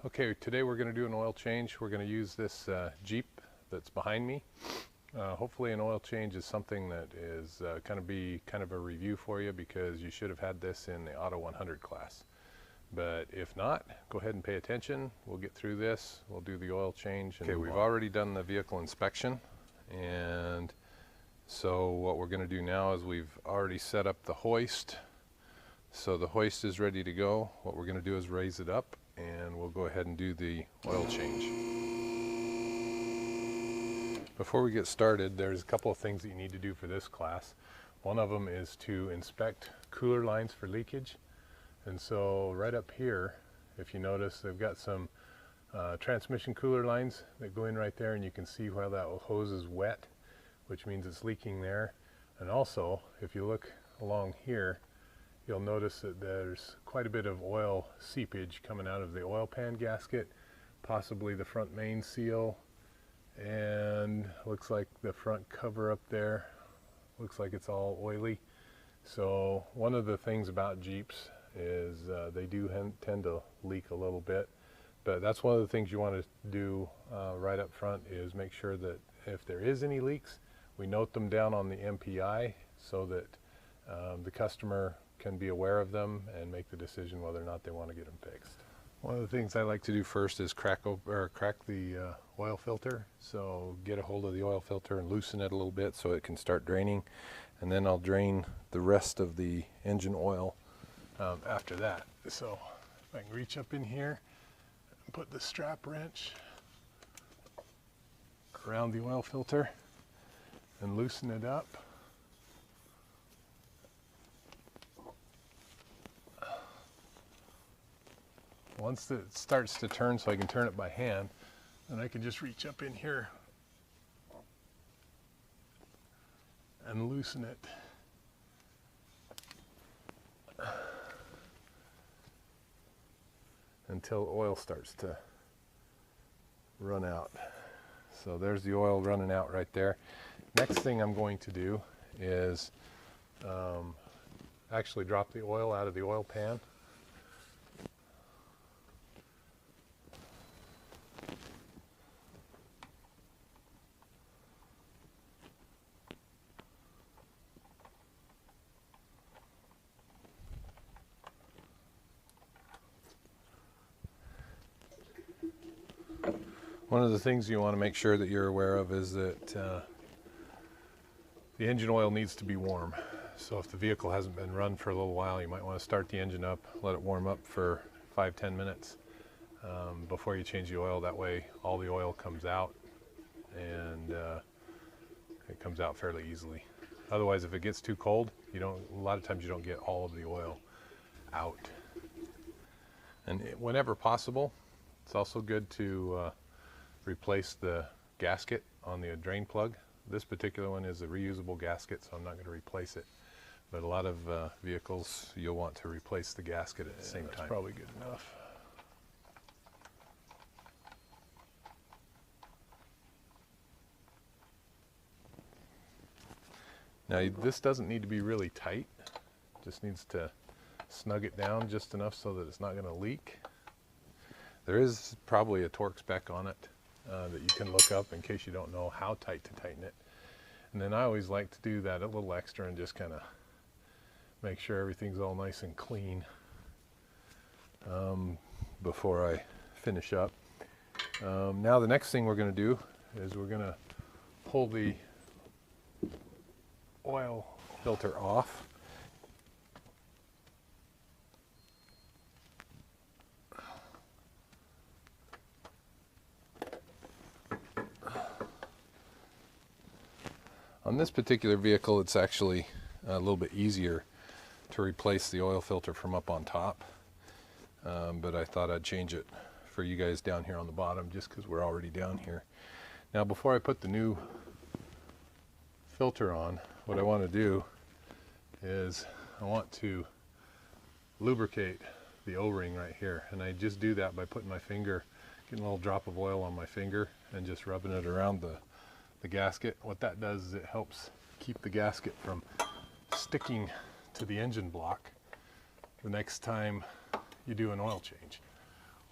Okay, today we're going to do an oil change. We're going to use this Jeep that's behind me. Hopefully an oil change is something that is be kind of a review for you, because you should have had this in the Auto 100 class. But if not, go ahead and pay attention. We'll get through this. We'll do the oil change. Okay, we've already done the vehicle inspection, and so what we're going to do now is we've already set up the hoist. So the hoist is ready to go. What we're going to do is raise it up, and we'll go ahead and do the oil change. Before we get started, there's a couple of things that you need to do for this class. One of them is to inspect cooler lines for leakage. And so right up here, if you notice, they've got some transmission cooler lines that go in right there, and you can see where that hose is wet, which means it's leaking there. And also, if you look along here, you'll notice that there's quite a bit of oil seepage coming out of the oil pan gasket, possibly the front main seal, and looks like the front cover up there looks like it's all oily. So one of the things about Jeeps is they do tend to leak a little bit, but that's one of the things you want to do right up front, is make sure that if there is any leaks, we note them down on the MPI so that the customer can be aware of them and make the decision whether or not they want to get them fixed. One of the things I like to do first is crack the oil filter. So get a hold of the oil filter and loosen it a little bit so it can start draining, and then I'll drain the rest of the engine oil after that. So if I can reach up in here and put the strap wrench around the oil filter and loosen it up. Once it starts to turn, so I can turn it by hand, then I can just reach up in here and loosen it. Until oil starts to run out. So there's the oil running out right there. Next thing I'm going to do is actually drop the oil out of the oil pan. One of the things you want to make sure that you're aware of is that the engine oil needs to be warm. So if the vehicle hasn't been run for a little while, you might want to start the engine up, let it warm up for 5-10 minutes before you change the oil. That way all the oil comes out, and it comes out fairly easily. Otherwise, if it gets too cold, a lot of times you don't get all of the oil out. And whenever possible, it's also good to replace the gasket on the drain plug. This particular one is a reusable gasket, so I'm not going to replace it. But a lot of vehicles, you'll want to replace the gasket at the same time. That's probably good enough. Now this doesn't need to be really tight, just needs to snug it down just enough so that it's not going to leak. There is probably a torque spec on it that you can look up in case you don't know how tight to tighten it. And then I always like to do that a little extra and just kind of make sure everything's all nice and clean before I finish up. Now the next thing we're going to do is we're going to pull the oil filter off. On this particular vehicle, it's actually a little bit easier to replace the oil filter from up on top, but I thought I'd change it for you guys down here on the bottom just because we're already down here. Now before I put the new filter on, what I want to do is I want to lubricate the O-ring right here, and I just do that by putting my finger, getting a little drop of oil on my finger and just rubbing it around the gasket. What that does is it helps keep the gasket from sticking to the engine block the next time you do an oil change.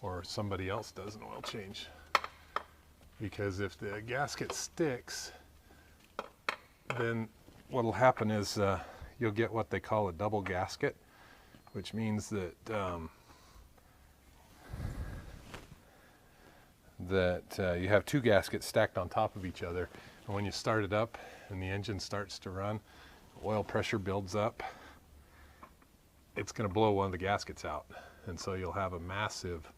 or somebody else does an oil change. Because if the gasket sticks, then what will happen is you'll get what they call a double gasket, which means that you have two gaskets stacked on top of each other, and when you start it up and the engine starts to run, oil pressure builds up, it's going to blow one of the gaskets out, and so you'll have a massive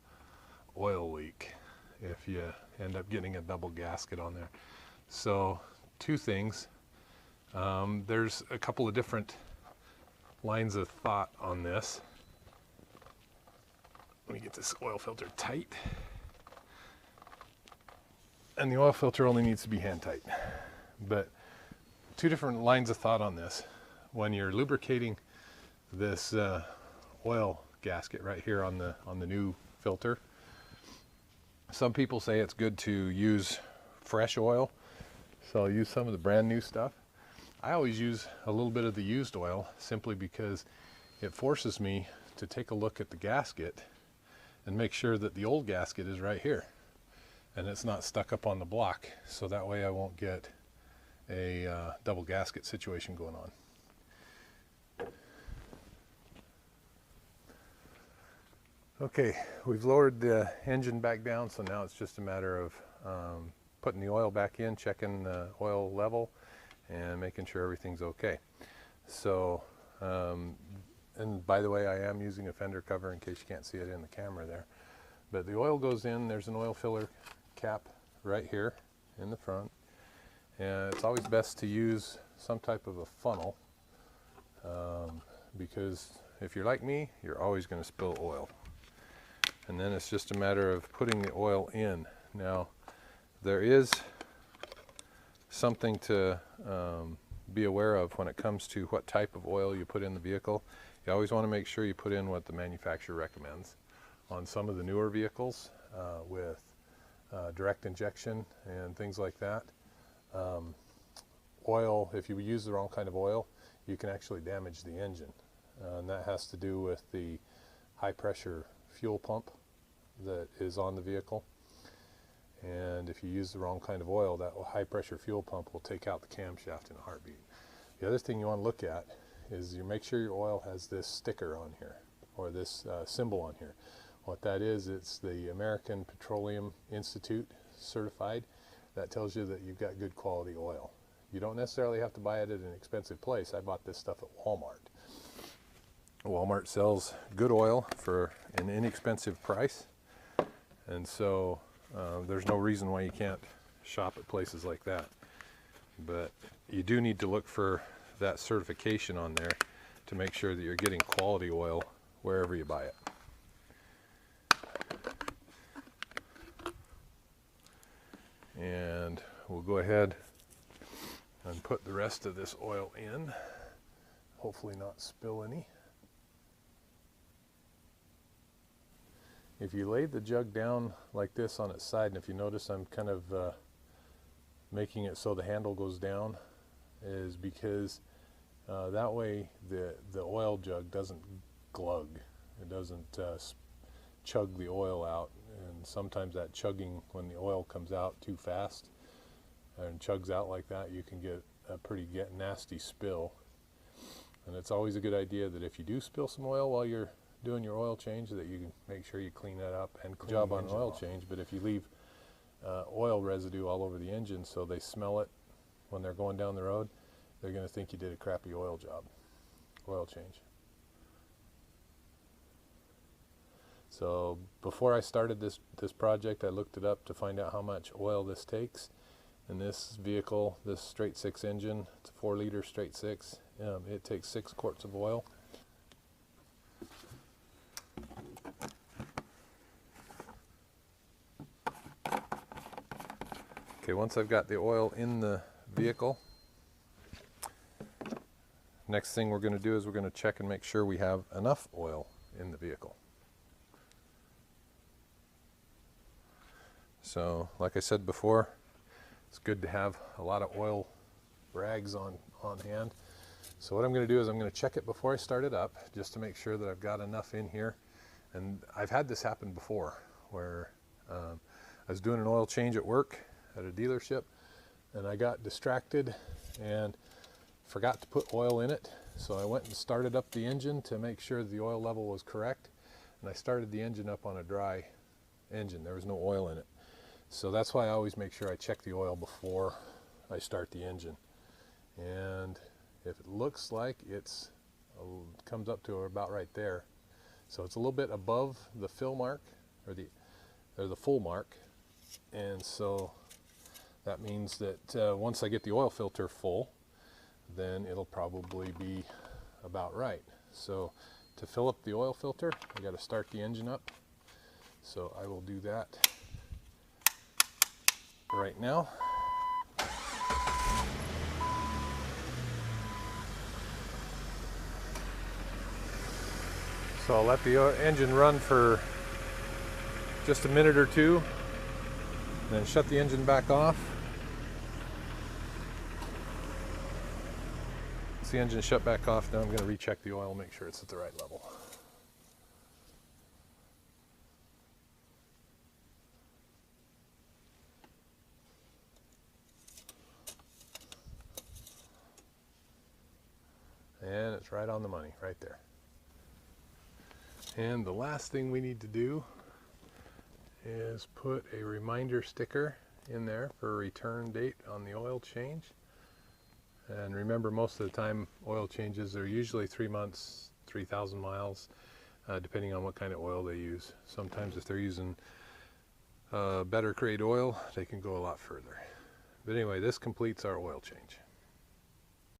oil leak if you end up getting a double gasket on there. So two things. There's a couple of different lines of thought on this. Let me get this oil filter tight. And the oil filter only needs to be hand tight. But two different lines of thought on this. When you're lubricating this oil gasket right here on the new filter, some people say it's good to use fresh oil, so I'll use some of the brand new stuff. I always use a little bit of the used oil simply because it forces me to take a look at the gasket and make sure that the old gasket is right here and it's not stuck up on the block, so that way I won't get a double gasket situation going on. Okay, we've lowered the engine back down, so now it's just a matter of putting the oil back in, checking the oil level, and making sure everything's okay. So, and by the way, I am using a fender cover in case you can't see it in the camera there. But the oil goes in, there's an oil filler cap right here in the front. And it's always best to use some type of a funnel because if you're like me, you're always going to spill oil. And then it's just a matter of putting the oil in. Now, there is something to be aware of when it comes to what type of oil you put in the vehicle. You always want to make sure you put in what the manufacturer recommends. On some of the newer vehicles with direct injection and things like that, oil, if you use the wrong kind of oil, you can actually damage the engine. And that has to do with the high pressure fuel pump that is on the vehicle. And if you use the wrong kind of oil, that high pressure fuel pump will take out the camshaft in a heartbeat. The other thing you want to look at is you make sure your oil has this sticker on here, or this symbol on here. What that is, it's the American Petroleum Institute certified. That tells you that you've got good quality oil. You don't necessarily have to buy it at an expensive place. I bought this stuff at Walmart. Walmart sells good oil for an inexpensive price, and so there's no reason why you can't shop at places like that. But you do need to look for that certification on there to make sure that you're getting quality oil wherever you buy it. And we'll go ahead and put the rest of this oil in, hopefully not spill any. If you lay the jug down like this on its side, and if you notice I'm kind of making it so the handle goes down, is because that way the oil jug doesn't glug. It doesn't chug the oil out, and sometimes that chugging, when the oil comes out too fast and chugs out like that, you can get a pretty nasty spill. And it's always a good idea that if you do spill some oil while you're doing your oil change, that you can make sure you clean that up and clean job on an oil change. But if you leave oil residue all over the engine so they smell it when they're going down the road, they're going to think you did a crappy oil change. So before I started this project, I looked it up to find out how much oil this takes. In this vehicle, this straight six engine, it's a 4-liter straight six, it takes 6 quarts of oil. Okay, once I've got the oil in the vehicle, next thing we're going to do is we're going to check and make sure we have enough oil in the vehicle. So, like I said before, it's good to have a lot of oil rags on hand. So what I'm going to do is I'm going to check it before I start it up, just to make sure that I've got enough in here. And I've had this happen before, where I was doing an oil change at work at a dealership, and I got distracted and forgot to put oil in it. So I went and started up the engine to make sure the oil level was correct, and I started the engine up on a dry engine. There was no oil in it. So that's why I always make sure I check the oil before I start the engine. And if it looks like it's comes up to about right there, so it's a little bit above the fill mark or the full mark, and so that means that once I get the oil filter full, then it'll probably be about right. So to fill up the oil filter, I got to start the engine up. So I will do that right now. So I'll let the engine run for just a minute or two, then shut the engine back off. Once the engine shut back off, now I'm going to recheck the oil, make sure it's at the right level. And it's right on the money, right there. And the last thing we need to do is put a reminder sticker in there for a return date on the oil change. And remember, most of the time oil changes are usually 3 months, 3,000 miles, depending on what kind of oil they use. Sometimes if they're using better grade oil, they can go a lot further. But anyway, this completes our oil change.